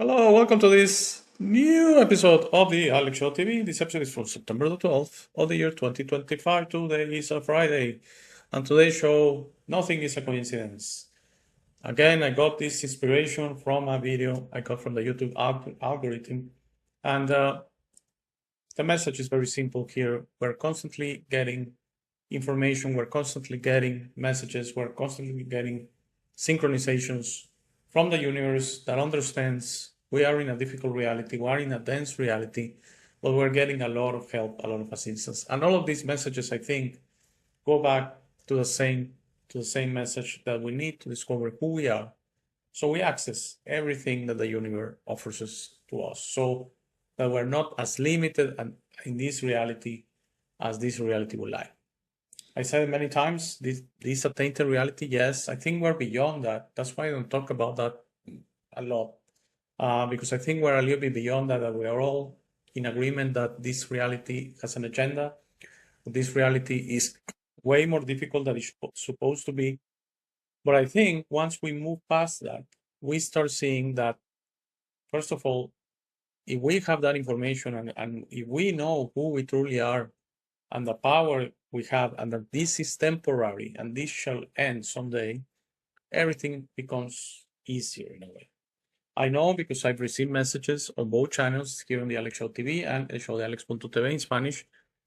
Hello, welcome to this new episode of the Alex Show TV. This episode is from September the 12th of the year 2025. Today is a Friday, and today's show, nothing is a coincidence. Again, I got this inspiration from a video I got from the YouTube algorithm, and the message is very simple here. We're constantly getting information, we're constantly getting messages, we're constantly getting synchronizations from the universe that understands we are in a difficult reality, we are in a dense reality, but we're getting a lot of help, a lot of assistance. And all of these messages, I think, go back to the same message that we need to discover who we are. So we access everything that the universe offers us to us, so that we're not as limited in this reality as this reality would like. I said it many times, this attained reality, yes, I think we're beyond that. That's why I don't talk about that a lot, because I think we're a little bit beyond that we are all in agreement that this reality has an agenda. This reality is way more difficult than it's supposed to be. But I think once we move past that, we start seeing that, first of all, if we have that information and if we know who we truly are and the power we have, and that this is temporary and this shall end someday, everything becomes easier in a way. I know because I've received messages on both channels here on the Alex Show TV and El Show de Alex.tv in Spanish.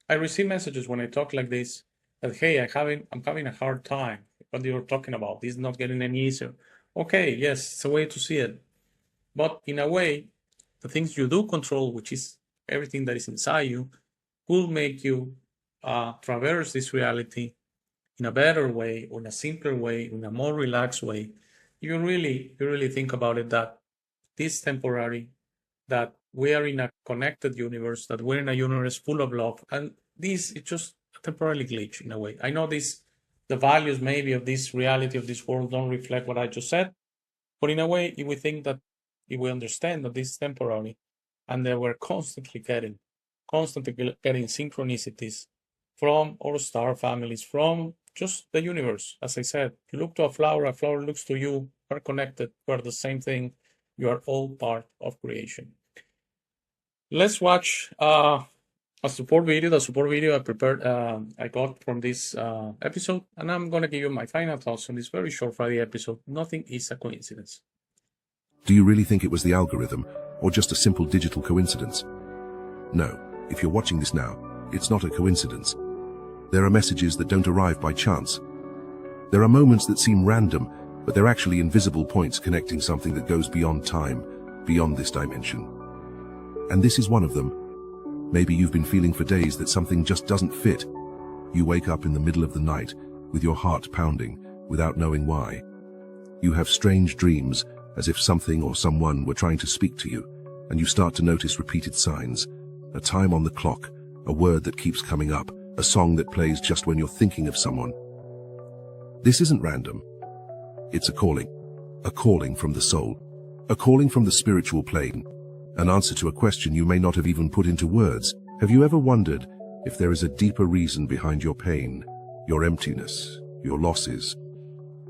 I receive messages when I talk like this that, hey, I'm having a hard time. What you're talking about, this is not getting any easier. Okay, yes, it's a way to see it. But in a way, the things you do control, which is everything that is inside you, will make you traverse this reality in a better way, or in a simpler way, in a more relaxed way. You really think about it, that this temporary, that we are in a connected universe, that we're in a universe full of love, and this is just a temporary glitch in a way. I know the values maybe of this reality of this world don't reflect what I just said, but in a way, if we understand that this is temporary, and that we're constantly getting synchronicities from our star families, from just the universe. As I said, you look to a flower looks to you, we're connected, we're the same thing, you are all part of creation. Let's watch a support video. The support video I prepared, I got from this episode, and I'm going to give you my final thoughts on this very short Friday episode. Nothing is a coincidence. Do you really think it was the algorithm, or just a simple digital coincidence? No, if you're watching this now, it's not a coincidence. There are messages that don't arrive by chance. There are moments that seem random, but they're actually invisible points connecting something that goes beyond time, beyond this dimension. And this is one of them. Maybe you've been feeling for days that something just doesn't fit. You wake up in the middle of the night, with your heart pounding, without knowing why. You have strange dreams, as if something or someone were trying to speak to you, and you start to notice repeated signs, a time on the clock, a word that keeps coming up, a song that plays just when you're thinking of someone. This isn't random. It's a calling from the soul, a calling from the spiritual plane, an answer to a question you may not have even put into words. Have you ever wondered if there is a deeper reason behind your pain, your emptiness, your losses?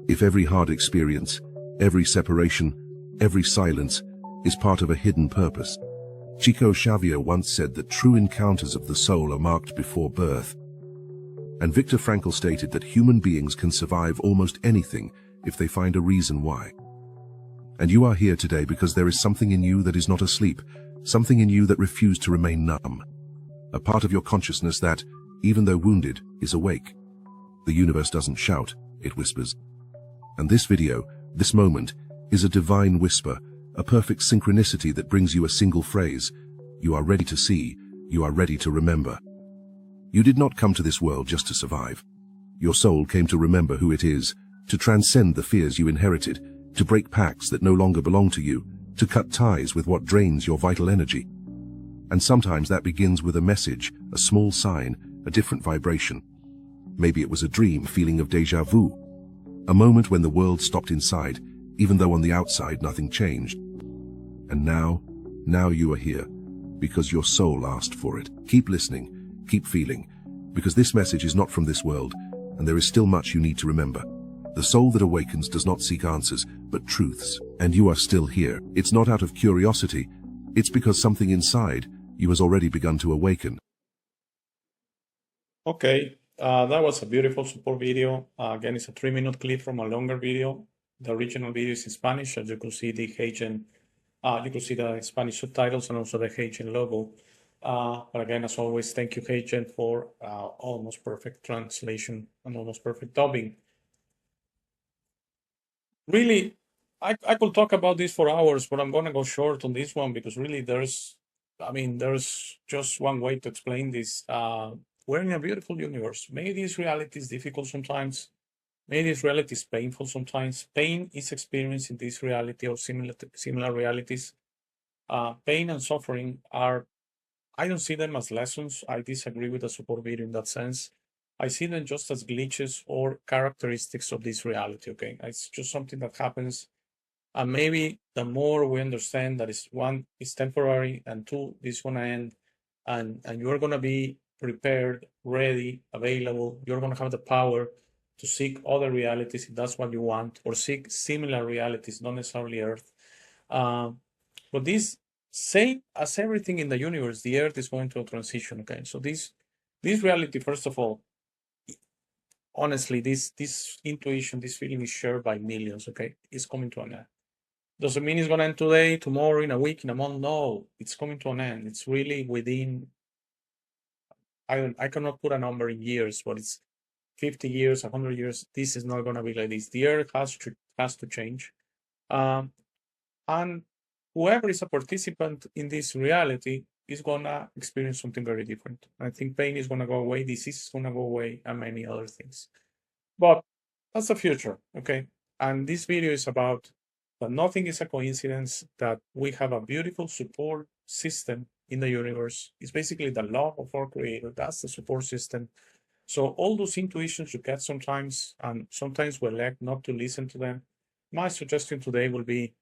If every hard experience, every separation, every silence is part of a hidden purpose? Chico Xavier once said that true encounters of the soul are marked before birth. And Viktor Frankl stated that human beings can survive almost anything if they find a reason why. And you are here today because there is something in you that is not asleep, something in you that refused to remain numb. A part of your consciousness that, even though wounded, is awake. The universe doesn't shout, it whispers. And this video, this moment, is a divine whisper, a perfect synchronicity that brings you a single phrase. You are ready to see, you are ready to remember. You did not come to this world just to survive. Your soul came to remember who it is, to transcend the fears you inherited, to break pacts that no longer belong to you, to cut ties with what drains your vital energy. And sometimes that begins with a message, a small sign, a different vibration. Maybe it was a dream feeling of déjà vu, a moment when the world stopped inside, even though on the outside nothing changed. And now you are here, because your soul asked for it. Keep listening, keep feeling, because this message is not from this world, and there is still much you need to remember. The soul that awakens does not seek answers, but truths. And you are still here. It's not out of curiosity. It's because something inside you has already begun to awaken. Okay, that was a beautiful support video. Again, it's a 3-minute clip from a longer video. The original video is in Spanish, as you can see the Haitian, you can see the Spanish subtitles and also the Haitian logo. But again, as always, thank you, Haitian, for almost perfect translation and almost perfect dubbing. Really, I could talk about this for hours, but I'm gonna go short on this one because really there's just one way to explain this. We're in a beautiful universe. Maybe this reality is difficult sometimes. Maybe this reality is painful sometimes. Pain is experienced in this reality or similar realities. Pain and suffering are, I don't see them as lessons. I disagree with the support video in that sense. I see them just as glitches or characteristics of this reality. Okay, it's just something that happens, and maybe the more we understand that is one is temporary and two this gonna end, and you're gonna be prepared, ready, available. You're gonna have the power to seek other realities if that's what you want, or seek similar realities, not necessarily Earth. But this same as everything in the universe, the Earth is going through a transition. Okay, so this reality, first of all, honestly, this intuition, this feeling is shared by millions. Okay, it's coming to an end. Doesn't mean it's gonna end today, tomorrow, in a week, in a month. No, it's coming to an end. It's really within. I cannot put a number in years, but it's 50 years, 100 years. This is not gonna be like this. The Earth has to change. And whoever is a participant in this reality is gonna experience something very different. I think pain is gonna go away, disease is gonna go away, and many other things. But that's the future, okay? And this video is about that nothing is a coincidence, that we have a beautiful support system in the universe. It's basically the love of our creator. That's the support system. So all those intuitions you get sometimes, and sometimes we elect not to listen to them. My suggestion today will be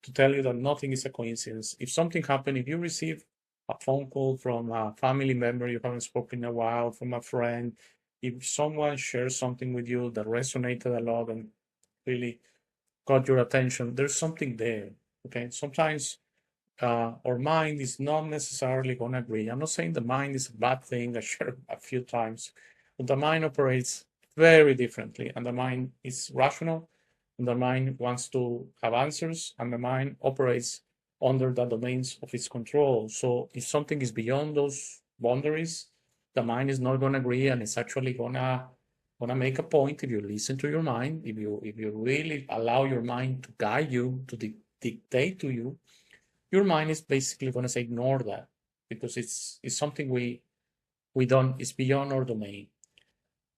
to tell you that nothing is a coincidence. If something happened, if you receive a phone call from a family member you haven't spoken in a while, from a friend, if someone shares something with you that resonated a lot and really got your attention, there's something there. Okay, sometimes our mind is not necessarily going to agree. I'm not saying the mind is a bad thing. I shared a few times, but the mind operates very differently, and the mind is rational, and the mind wants to have answers, and the mind operates under the domains of its control. So if something is beyond those boundaries, the mind is not going to agree, and it's actually gonna make a point. If you listen to your mind, if you really allow your mind to guide you, to dictate to you, your mind is basically going to say ignore that, because it's something we don't, it's beyond our domain.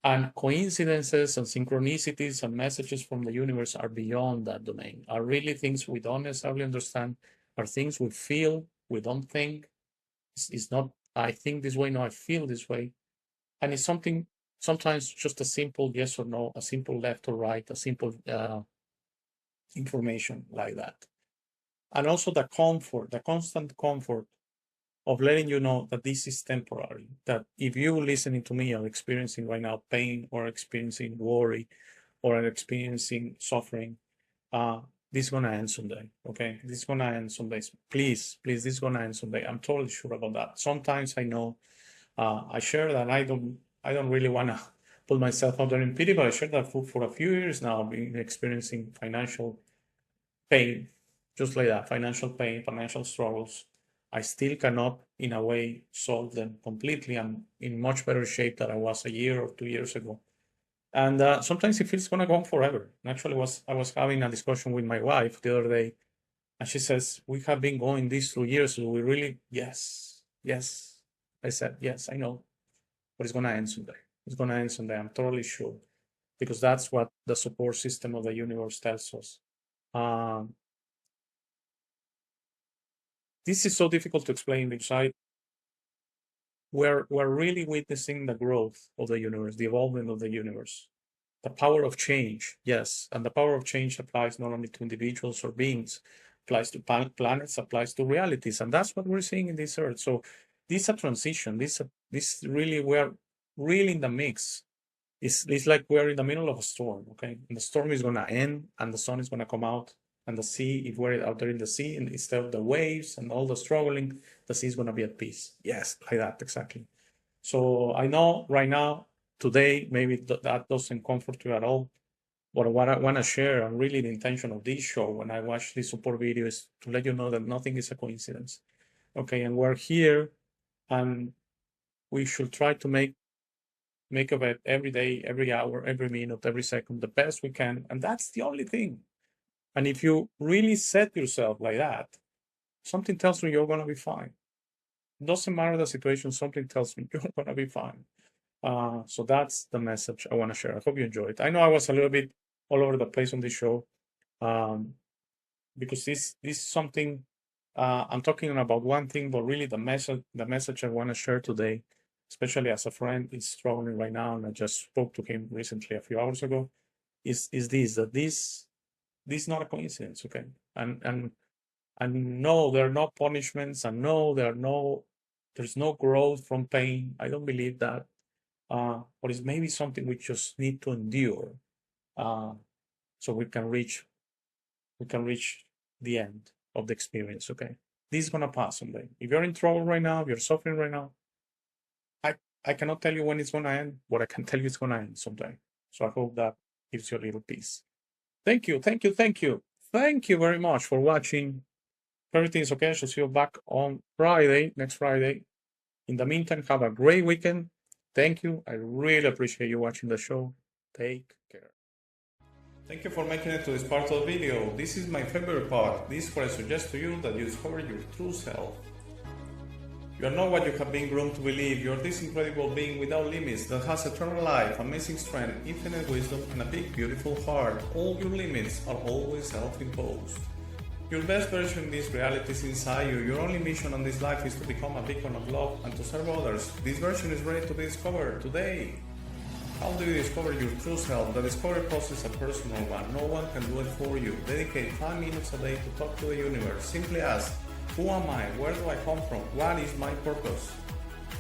And coincidences and synchronicities and messages from the universe are beyond that domain, are really things we don't necessarily understand, are things we feel, we don't think. It's not, I think this way, no, I feel this way. And it's something, sometimes just a simple yes or no, a simple left or right, a simple information like that. And also the comfort, the constant comfort of letting you know that this is temporary, that if you listening to me are experiencing right now pain, or experiencing worry, or are experiencing suffering, this is gonna end someday. Okay, this is gonna end someday. Please, this is gonna end someday. I'm totally sure about that. Sometimes I know, I share that I don't really wanna put myself out there in pity, but I share that for a few years now. I've been experiencing financial pain, just like that, financial pain, financial struggles. I still cannot, in a way, solve them completely. I'm in much better shape than I was a year or 2 years ago. And sometimes it feels gonna go on forever. And actually, I was having a discussion with my wife the other day, and she says, "We have been going these 2 years, so we really, yes, yes." I said, "Yes, I know, but it's gonna end someday. It's gonna end someday. I'm totally sure, because that's what the support system of the universe tells us." Um, this is so difficult to explain because we're really witnessing the growth of the universe, the evolvement of the universe, the power of change. Yes, and the power of change applies not only to individuals or beings, applies to planets, applies to realities, and that's what we're seeing in this Earth. So this is a transition. This really, we're really in the mix. It's like we're in the middle of a storm. Okay, and the storm is gonna end, and the sun is gonna come out. And the sea, if we're out there in the sea, and instead of the waves and all the struggling, the sea is going to be at peace. Yes, like that, exactly. So I know right now, today, maybe that doesn't comfort you at all. But what I want to share, and really the intention of this show when I watch this support video, is to let you know that nothing is a coincidence. Okay, and we're here, and we should try to make of it every day, every hour, every minute, every second, the best we can. And that's the only thing. And if you really set yourself like that, something tells me you're going to be fine. Doesn't matter the situation, something tells me you're going to be fine. So that's the message I want to share. I hope you enjoyed. I know I was a little bit all over the place on this show, because this is something, I'm talking about one thing, but really the message I want to share today, especially as a friend is struggling right now, and I just spoke to him recently a few hours ago, is this is not a coincidence, okay? And no, there are no punishments, and no, there's no growth from pain. I don't believe that. But it's maybe something we just need to endure, so we can reach the end of the experience, okay? This is gonna pass someday. If you're in trouble right now, if you're suffering right now, I cannot tell you when it's gonna end, but I can tell you it's gonna end someday. So I hope that gives you a little peace. Thank you very much for watching. Everything is okay. I shall see you back on Friday, next Friday. In the meantime, have a great weekend. Thank you. I really appreciate you watching the show. Take care. Thank you for making it to this part of the video. This is my favorite part. This is where I suggest to you that you discover your true self. You are not what you have been groomed to believe. You are this incredible being without limits that has eternal life, amazing strength, infinite wisdom, and a big, beautiful heart. All your limits are always self-imposed. Your best version in this reality is inside you. Your only mission on this life is to become a beacon of love and to serve others. This version is ready to be discovered today. How do you discover your true self? The discovery process is a personal one. No one can do it for you. Dedicate 5 minutes a day to talk to the universe. Simply ask, who am I? Where do I come from? What is my purpose?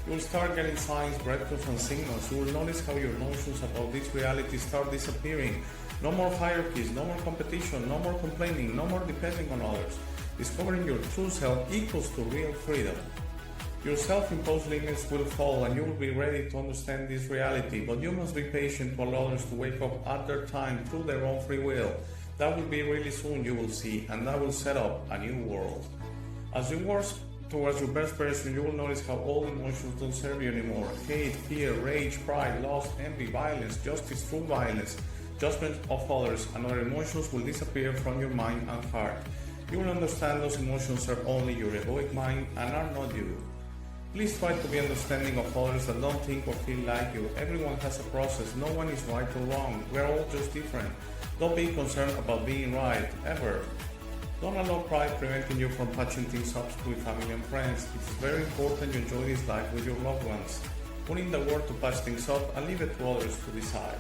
You will start getting signs, breadcrumbs, and signals. You will notice how your notions about this reality start disappearing. No more hierarchies, no more competition, no more complaining, no more depending on others. Discovering your true self equals to real freedom. Your self-imposed limits will fall and you will be ready to understand this reality, but you must be patient to allow others to wake up at their time through their own free will. That will be really soon, you will see, and that will set up a new world. As you work towards your best version, you will notice how all emotions don't serve you anymore. Hate, fear, rage, pride, lust, envy, violence, justice, true violence, judgment of others, and other emotions will disappear from your mind and heart. You will understand those emotions are only your egoic mind and are not you. Please try to be understanding of others that don't think or feel like you. Everyone has a process. No one is right or wrong. We're all just different. Don't be concerned about being right, ever. Don't allow pride preventing you from patching things up with family and friends. It is very important you enjoy this life with your loved ones. Put in the work to patch things up and leave it to others to decide.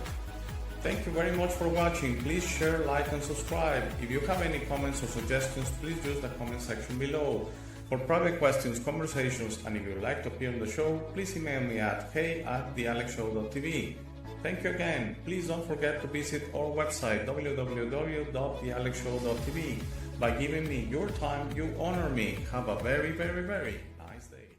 Thank you very much for watching. Please share, like, and subscribe. If you have any comments or suggestions, please use the comment section below. For private questions, conversations, and if you would like to appear on the show, please email me at hey@thealexshow.tv. Thank you again. Please don't forget to visit our website www.thealexshow.tv. By giving me your time, you honor me. Have a very, very, very nice day.